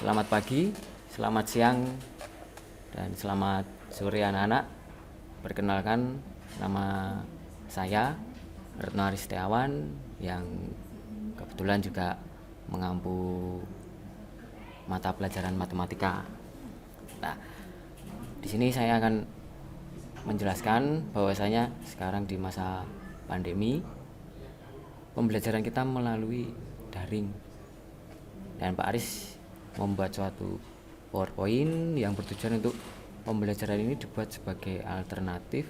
Selamat pagi, selamat siang, dan selamat sore anak-anak. Perkenalkan, nama saya Retno Aristiawan yang kebetulan juga mengampu mata pelajaran matematika. Nah, di sini saya akan menjelaskan bahwasanya sekarang di masa pandemi pembelajaran kita melalui daring, dan Pak Aris membuat suatu PowerPoint yang bertujuan untuk pembelajaran ini dibuat sebagai alternatif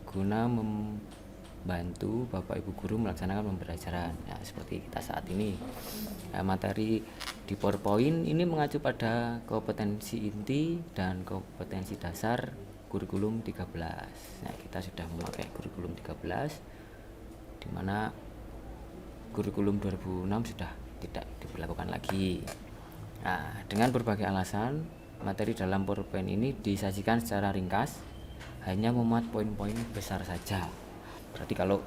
guna membantu Bapak Ibu guru melaksanakan pembelajaran. Nah, seperti kita saat ini. Nah, materi di PowerPoint ini mengacu pada kompetensi inti dan kompetensi dasar kurikulum 13. Nah, kita sudah memakai kurikulum 13 di mana kurikulum 2006 sudah tidak diberlakukan lagi. Nah, dengan berbagai alasan, materi dalam PowerPoint ini disajikan secara ringkas, hanya memuat poin-poin besar saja. Berarti kalau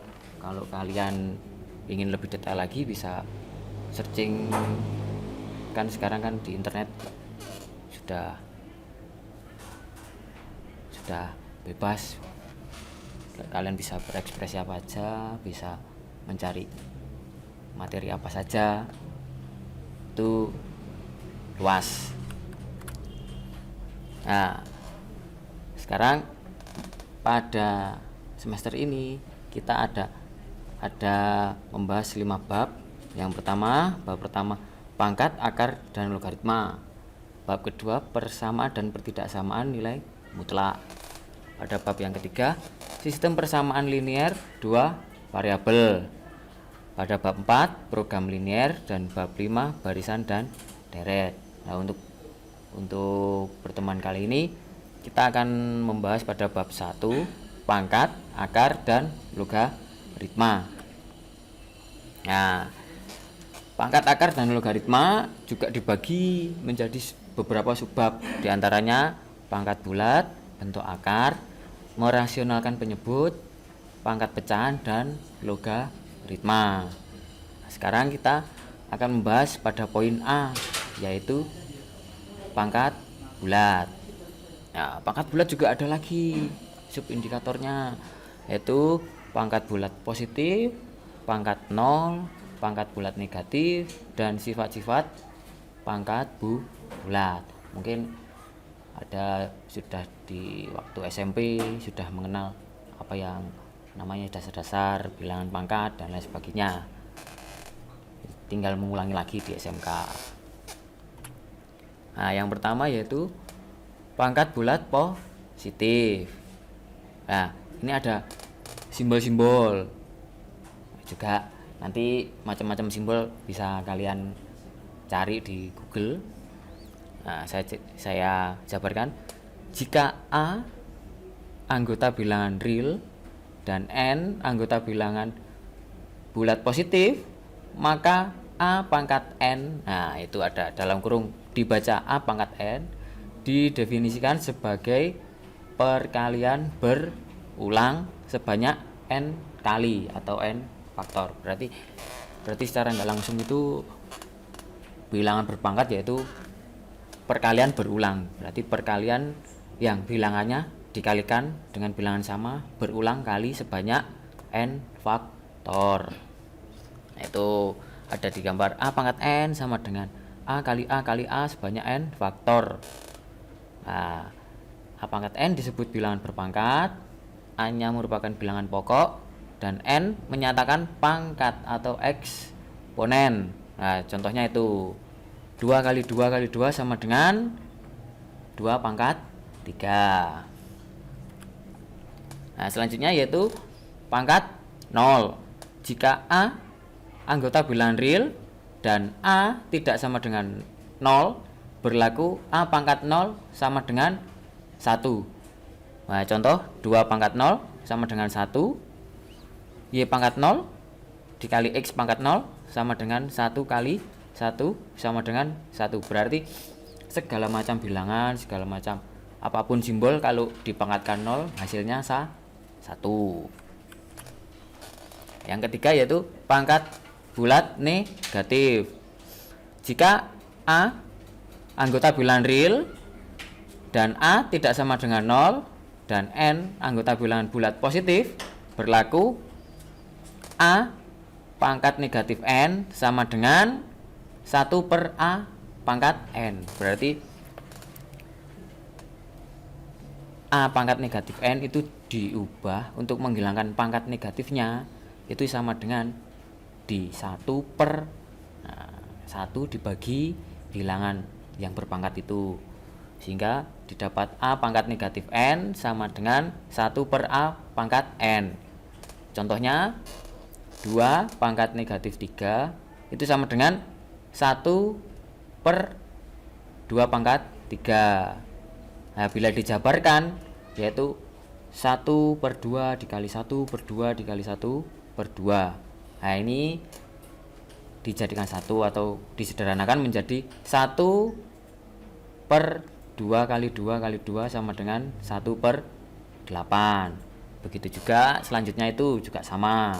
kalian ingin lebih detail lagi bisa searching, kan sekarang kan di internet sudah bebas. Kalian bisa berekspresi apa aja, bisa mencari materi apa saja, itu luas. Nah, sekarang pada semester ini kita ada membahas 5 bab. Yang pertama, bab pertama pangkat, akar, dan logaritma. Bab kedua persamaan dan pertidaksamaan nilai mutlak. Pada bab yang ketiga, sistem persamaan linear 2 variabel. Pada bab 4 program linear, dan bab 5 barisan dan deret. Nah, untuk pertemuan kali ini kita akan membahas pada bab 1 pangkat, akar, dan logaritma. Nah, pangkat, akar, dan logaritma juga dibagi menjadi beberapa subbab, diantaranya pangkat bulat, bentuk akar, merasionalkan penyebut, pangkat pecahan, dan logaritma. Sekarang kita akan membahas pada poin A, yaitu pangkat bulat. Nah, pangkat bulat juga ada lagi subindikatornya, yaitu pangkat bulat positif, pangkat 0, pangkat bulat negatif, dan sifat-sifat pangkat bulat. Mungkin ada sudah di waktu SMP sudah mengenal apa yang namanya dasar-dasar bilangan pangkat dan lain sebagainya. Tinggal mengulangi lagi di SMK. Nah, yang pertama yaitu pangkat bulat positif. Nah, ini ada simbol-simbol juga, nanti macam-macam simbol bisa kalian cari di Google. Nah, saya jabarkan. Jika A anggota bilangan real dan N anggota bilangan bulat positif, maka A pangkat N, nah itu ada dalam kurung, dibaca A pangkat N, didefinisikan sebagai perkalian berulang sebanyak N kali atau N faktor. Berarti secara nggak langsung itu bilangan berpangkat yaitu perkalian berulang. Berarti perkalian yang bilangannya dikalikan dengan bilangan sama berulang kali sebanyak N faktor. Nah, itu ada di gambar A pangkat N sama dengan A kali A sebanyak N faktor. Nah, A pangkat N disebut bilangan berpangkat, A-nya merupakan bilangan pokok, dan N menyatakan pangkat atau eksponen. Nah, contohnya itu 2 kali 2 kali 2 sama dengan 2 pangkat 3. Nah, selanjutnya yaitu pangkat 0. Jika A anggota bilangan real dan A tidak sama dengan 0, berlaku A pangkat 0 sama dengan 1. Nah, contoh 2 pangkat 0 sama dengan 1, Y pangkat 0 dikali X pangkat 0 sama dengan 1 kali 1 sama dengan 1. Berarti segala macam bilangan, segala macam apapun simbol kalau dipangkatkan 0 hasilnya 1. Yang ketiga yaitu pangkat bulat negatif. Jika A anggota bilangan real dan A tidak sama dengan 0 dan N anggota bilangan bulat positif, berlaku A pangkat negatif N sama dengan 1 per A pangkat N. Berarti A pangkat negatif N itu diubah untuk menghilangkan pangkat negatifnya, itu sama dengan di 1 per 1 dibagi bilangan yang berpangkat itu, sehingga didapat A pangkat negatif N sama dengan 1 per A pangkat N. Contohnya 2 pangkat negatif 3 itu sama dengan 1 per 2 pangkat 3. Nah, bila dijabarkan yaitu 1 per 2 dikali 1 per 2 dikali 1 per 2. Nah, ini dijadikan 1 atau disederhanakan menjadi 1 per 2 kali 2 kali 2 sama dengan 1 per 8. Begitu juga selanjutnya itu juga sama.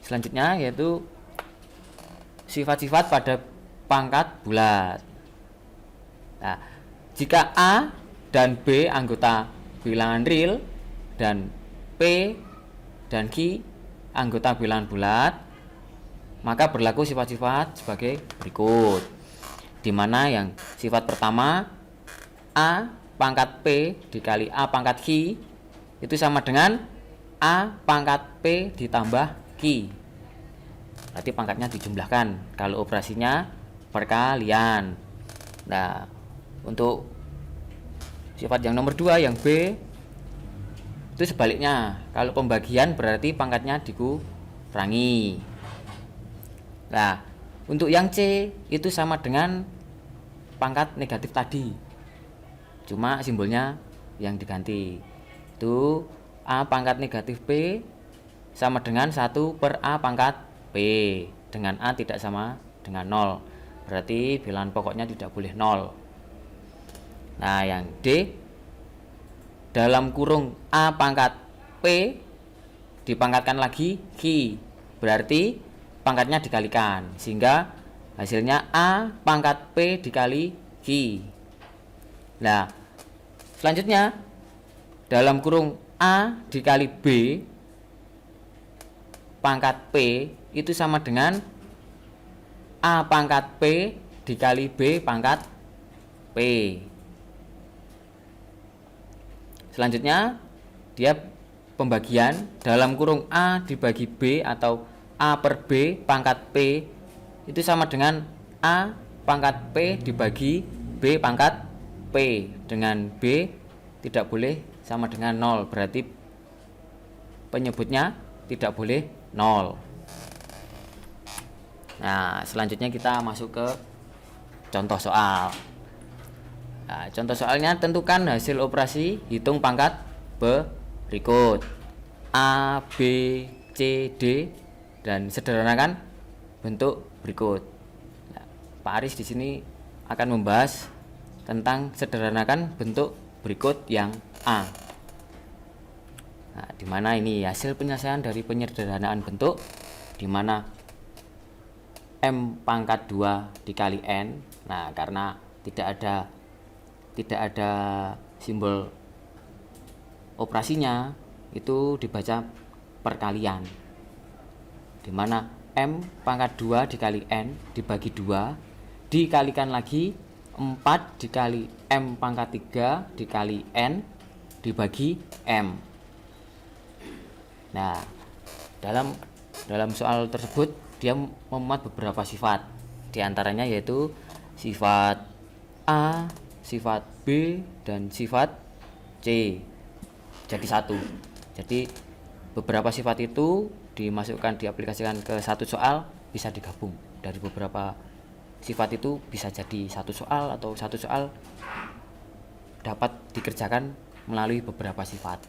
Selanjutnya yaitu sifat-sifat pada pangkat bulat. Nah, jika A dan B anggota bilangan real dan P dan Q anggota bilangan bulat, maka berlaku sifat-sifat sebagai berikut. Di mana yang sifat pertama A pangkat P dikali A pangkat Q itu sama dengan A pangkat P ditambah Q. Berarti pangkatnya dijumlahkan kalau operasinya perkalian. Nah, untuk sifat yang nomor 2 yang B itu sebaliknya, kalau pembagian berarti pangkatnya dikurangi. Nah, untuk yang C itu sama dengan pangkat negatif tadi, cuma simbolnya yang diganti. Itu A pangkat negatif P sama dengan 1 per A pangkat P, dengan A tidak sama dengan 0, berarti bilangan pokoknya tidak boleh 0. Nah, yang D dalam kurung A pangkat P dipangkatkan lagi Q, berarti pangkatnya dikalikan, sehingga hasilnya A pangkat P dikali Q. Nah, selanjutnya dalam kurung A dikali B pangkat P itu sama dengan A pangkat P dikali B pangkat P. Selanjutnya dia pembagian dalam kurung A dibagi B atau A per B pangkat P itu sama dengan A pangkat P dibagi B pangkat P, dengan B tidak boleh sama dengan 0, berarti penyebutnya tidak boleh 0. Nah, selanjutnya kita masuk ke contoh soal. Nah, contoh soalnya tentukan hasil operasi hitung pangkat berikut A, B, C, D dan sederhanakan bentuk berikut. Nah, Pak Aris di sini akan membahas tentang sederhanakan bentuk berikut yang A. Nah, di mana ini hasil penyelesaian dari penyederhanaan bentuk, di mana M pangkat 2 dikali N. Nah, karena tidak ada simbol operasinya, itu dibaca perkalian, di mana M pangkat 2 dikali N dibagi 2 dikalikan lagi 4 dikali M pangkat 3 dikali N dibagi M. Nah, dalam soal tersebut dia memuat beberapa sifat, diantaranya yaitu sifat A, sifat B, dan sifat C jadi satu. Jadi beberapa sifat itu dimasukkan, diaplikasikan ke satu soal, bisa digabung dari beberapa sifat itu, bisa jadi satu soal atau satu soal dapat dikerjakan melalui beberapa sifat.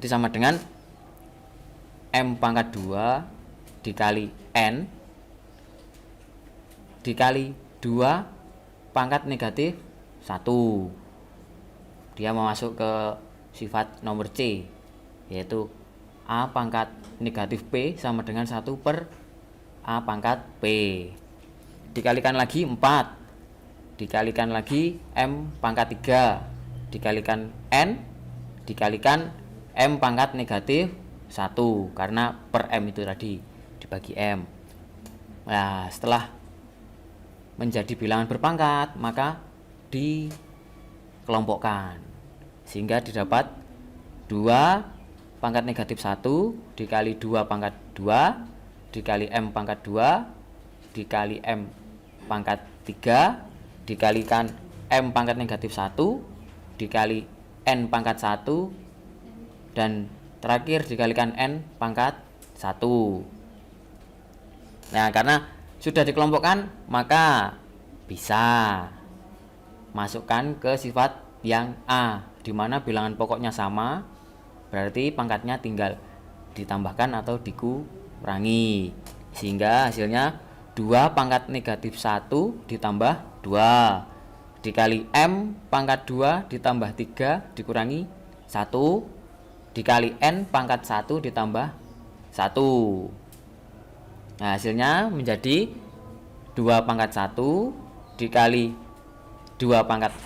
Itu sama dengan M pangkat 2 dikali N dikali 2 pangkat negatif 1. Dia masuk ke sifat nomor C, yaitu A pangkat negatif P sama dengan 1 per A pangkat P. Dikalikan lagi 4. Dikalikan lagi M pangkat 3. Dikalikan N. Dikalikan M pangkat negatif 1. Karena per M itu tadi dibagi M. Nah, setelah menjadi bilangan berpangkat, maka dikelompokkan sehingga didapat 2 pangkat negatif 1 dikali 2 pangkat 2 dikali M pangkat 2 dikali M pangkat 3 dikalikan M pangkat negatif 1 dikali N pangkat 1 dan terakhir dikalikan N pangkat 1. Nah, karena sudah dikelompokkan, maka bisa masukkan ke sifat yang A, di mana bilangan pokoknya sama, berarti pangkatnya tinggal ditambahkan atau dikurangi, sehingga hasilnya 2 pangkat negatif 1 ditambah 2 dikali M pangkat 2 ditambah 3 dikurangi 1 dikali N pangkat 1 ditambah 1. Nah, hasilnya menjadi 2 pangkat 1 dikali 2 pangkat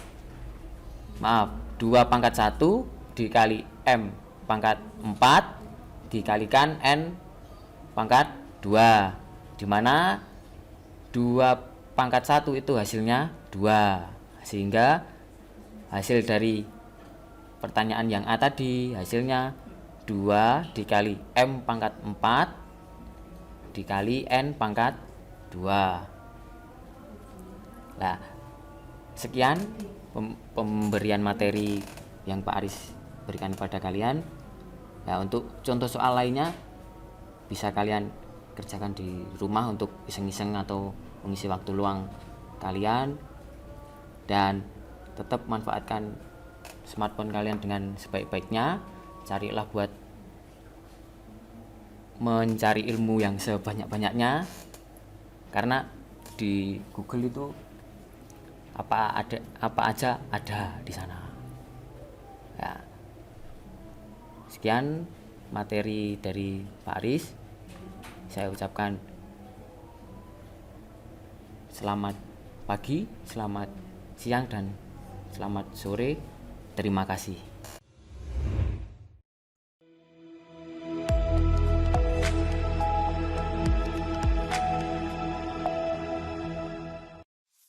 2 pangkat 1 dikali M pangkat 4 dikalikan N pangkat 2, dimana 2 pangkat 1 itu hasilnya 2, sehingga hasil dari pertanyaan yang A tadi hasilnya 2 dikali M pangkat 4 dikali N pangkat 2. Nah, sekian pemberian materi yang Pak Aris berikan kepada kalian. Nah, untuk contoh soal lainnya bisa kalian kerjakan di rumah untuk iseng-iseng atau mengisi waktu luang kalian, dan tetap manfaatkan smartphone kalian dengan sebaik-baiknya. Carilah buat mencari ilmu yang sebanyak-banyaknya, karena di Google itu apa aja ada di sana. Ya, sekian materi dari Pak Aris. Saya ucapkan selamat pagi, selamat siang, dan selamat sore. Terima kasih.